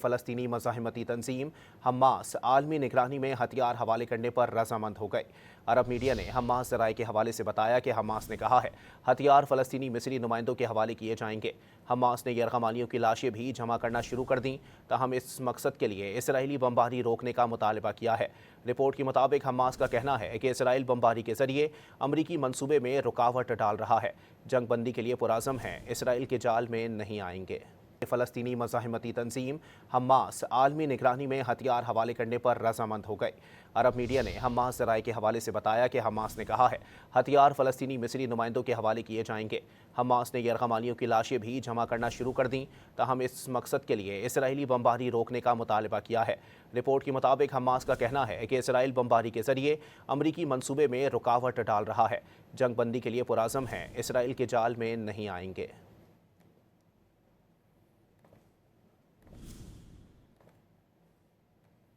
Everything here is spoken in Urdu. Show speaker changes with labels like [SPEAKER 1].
[SPEAKER 1] فلسطینی مزاحمتی تنظیم حماس عالمی نگرانی میں ہتھیار حوالے کرنے پر رضامند ہو گئی۔ عرب میڈیا نے حماس ذرائع کے حوالے سے بتایا کہ حماس نے کہا ہے ہتھیار فلسطینی مصری نمائندوں کے حوالے کیے جائیں گے۔ حماس نے یرغمالیوں کی لاشیں بھی جمع کرنا شروع کر دیں، تاہم اس مقصد کے لیے اسرائیلی بمباری روکنے کا مطالبہ کیا ہے۔ رپورٹ کے مطابق حماس کا کہنا ہے کہ اسرائیل بمباری کے ذریعے امریکی منصوبے میں رکاوٹ ڈال رہا ہے، جنگ بندی کے لیے پرعزم ہیں، اسرائیل کے جال میں نہیں آئیں گے۔ فلسطینی مزاحمتی تنظیم حماس عالمی نگرانی میں ہتھیار حوالے کرنے پر رضامند ہو گئی۔ عرب میڈیا نے حماس ذرائع کے حوالے سے بتایا کہ حماس نے کہا ہے ہتھیار فلسطینی مصری نمائندوں کے حوالے کیے جائیں گے۔ حماس نے یرغمالیوں کی لاشیں بھی جمع کرنا شروع کر دیں، تاہم اس مقصد کے لیے اسرائیلی بمباری روکنے کا مطالبہ کیا ہے۔ رپورٹ کے مطابق حماس کا کہنا ہے کہ اسرائیل بمباری کے ذریعے امریکی منصوبے میں رکاوٹ ڈال رہا ہے، جنگ بندی کے لیے پرعزم ہیں، اسرائیل کے جال میں نہیں آئیں گے۔